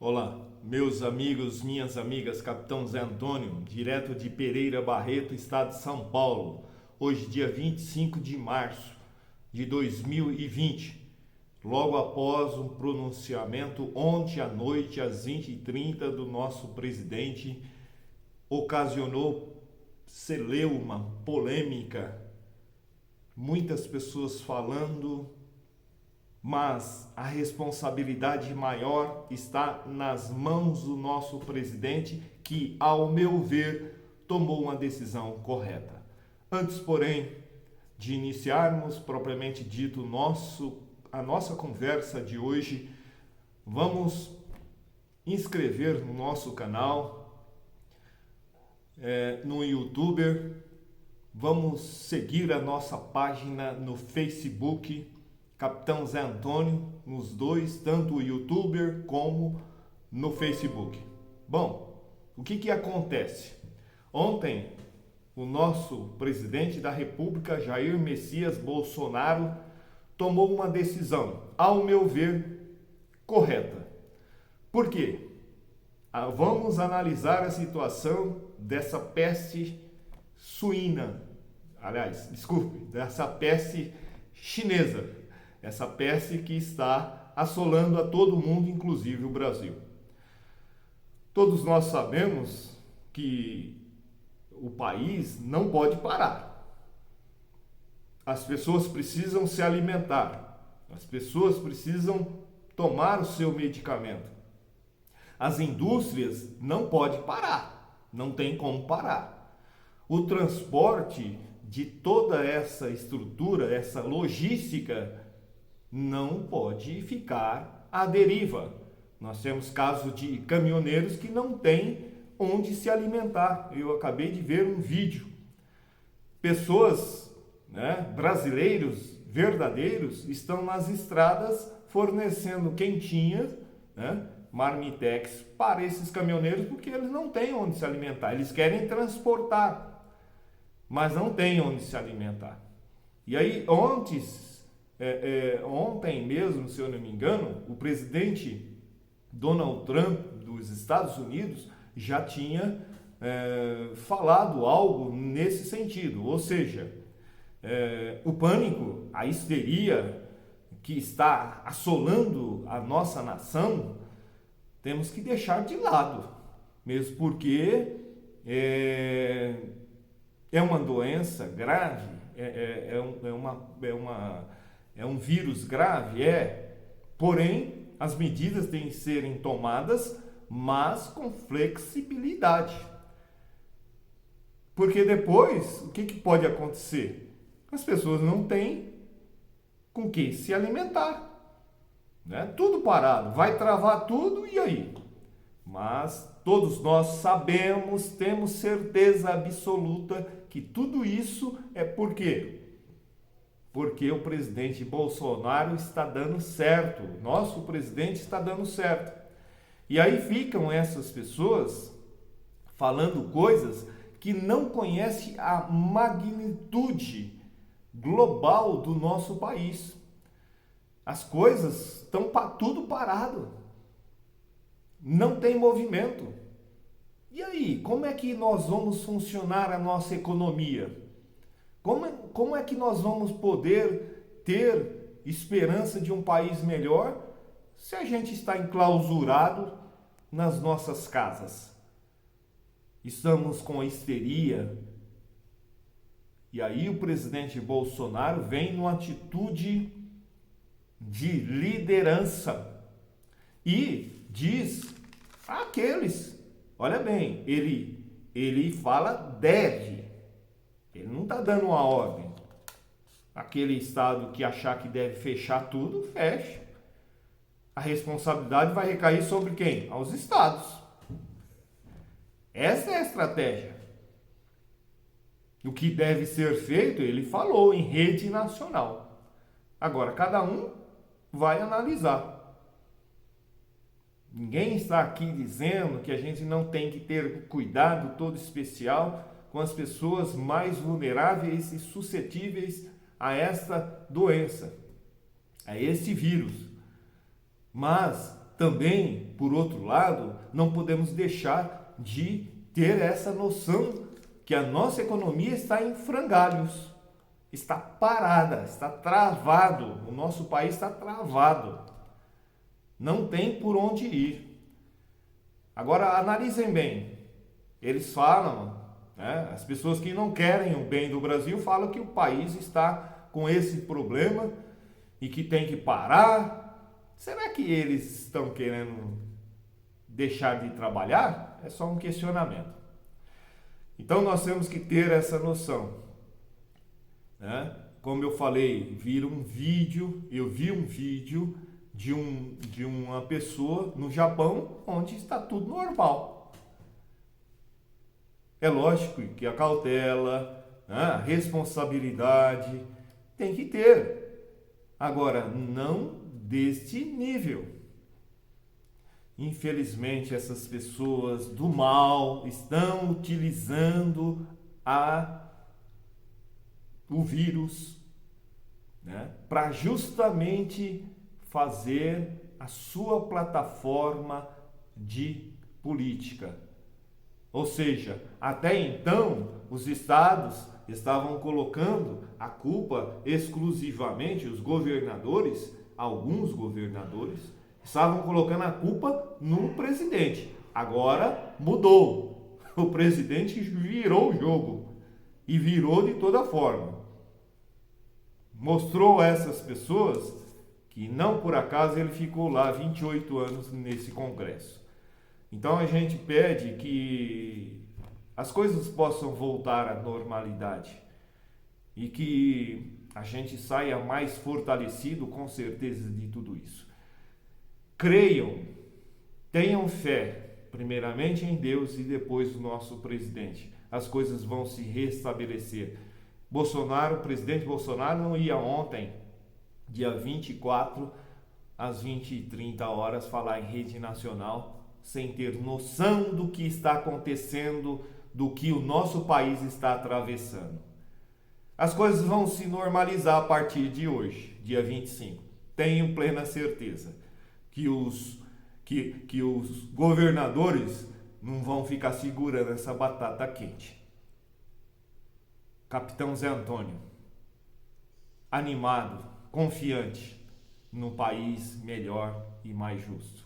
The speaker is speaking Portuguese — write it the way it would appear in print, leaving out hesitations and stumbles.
Olá, meus amigos, minhas amigas, Capitão Zé Antônio, direto de Pereira Barreto, estado de São Paulo. Hoje, dia 25 de março de 2020, logo após um pronunciamento ontem à noite, às 20h30, do nosso presidente, ocasionou celeuma, polêmica, muitas pessoas falando, mas a responsabilidade maior está nas mãos do nosso presidente, que, ao meu ver, tomou uma decisão correta. Antes, porém, de iniciarmos propriamente dito a nossa conversa de hoje, vamos inscrever no nosso canal, no YouTube, vamos seguir a nossa página no Facebook, Capitão Zé Antônio, nos dois, tanto o YouTuber como no Facebook. Bom, o que acontece? Ontem, o nosso presidente da República, Jair Messias Bolsonaro, tomou uma decisão, ao meu ver, correta. Por quê? Vamos analisar a situação dessa peste suína, dessa peste chinesa. Essa peste que está assolando a todo mundo, inclusive o Brasil. Todos nós sabemos que o país não pode parar. As pessoas precisam se alimentar. As pessoas precisam tomar o seu medicamento. As indústrias não podem parar. Não tem como parar. O transporte de toda essa estrutura, essa logística, não pode ficar à deriva. Nós temos casos de caminhoneiros que não têm onde se alimentar. Eu acabei de ver um vídeo. Pessoas, brasileiros verdadeiros, estão nas estradas fornecendo quentinhas, marmitex, para esses caminhoneiros, porque eles não têm onde se alimentar. Eles querem transportar, mas não têm onde se alimentar. E aí, ontem mesmo, se eu não me engano, o presidente Donald Trump dos Estados Unidos já tinha falado algo nesse sentido, ou seja, o pânico, a histeria que está assolando a nossa nação, temos que deixar de lado, mesmo porque é uma doença grave, é um vírus grave, porém as medidas têm que serem tomadas, mas com flexibilidade. Porque depois, o que pode acontecer? As pessoas não têm com que se alimentar. Tudo parado, vai travar tudo, e aí? Mas todos nós sabemos, temos certeza absoluta que tudo isso é por quê? Porque o presidente Bolsonaro está dando certo, nosso presidente está dando certo. E aí ficam essas pessoas falando coisas que não conhecem a magnitude global do nosso país. As coisas estão tudo parado, não tem movimento. E aí, como é que nós vamos funcionar a nossa economia? Como é que nós vamos poder ter esperança de um país melhor se a gente está enclausurado nas nossas casas? Estamos com histeria. E aí o presidente Bolsonaro vem numa atitude de liderança e diz àqueles, olha bem, ele fala deve. Ele não está dando uma ordem. Aquele estado que achar que deve fechar tudo, fecha. A responsabilidade vai recair sobre quem? Aos estados. Essa é a estratégia. O que deve ser feito, ele falou em rede nacional. Agora, cada um vai analisar. Ninguém está aqui dizendo que a gente não tem que ter cuidado todo especial com as pessoas mais vulneráveis e suscetíveis a esta doença, a esse vírus. Mas também, por outro lado, não podemos deixar de ter essa noção que a nossa economia está em frangalhos, está parada, está travado, o nosso país está travado, não tem por onde ir. Agora analisem bem, eles falam, né, as pessoas que não querem o bem do Brasil falam que o país está com esse problema e que tem que parar. Será que eles estão querendo deixar de trabalhar? É só um questionamento. Então nós temos que ter essa noção, né? Como eu falei, eu vi um vídeo de uma pessoa no Japão onde está tudo normal. É lógico que a cautela, né, a responsabilidade tem que ter. Agora, não deste nível. Infelizmente, essas pessoas do mal estão utilizando o vírus, né, para justamente fazer a sua plataforma de política. Ou seja, até então, os estados estavam colocando a culpa exclusivamente, os governadores, alguns governadores, estavam colocando a culpa no presidente. Agora mudou. O presidente virou o jogo e virou de toda forma. Mostrou a essas pessoas que não por acaso ele ficou lá 28 anos nesse congresso. Então a gente pede que as coisas possam voltar à normalidade e que a gente saia mais fortalecido com certeza de tudo isso. Creiam, tenham fé, primeiramente em Deus e depois no nosso presidente. As coisas vão se restabelecer. O presidente Bolsonaro não ia ontem, dia 24, às 20h30, falar em rede nacional, sem ter noção do que está acontecendo, do que o nosso país está atravessando. As coisas vão se normalizar a partir de hoje, dia 25. Tenho plena certeza que os governadores não vão ficar segurando essa batata quente. Capitão Zé Antônio, animado, confiante no país melhor e mais justo.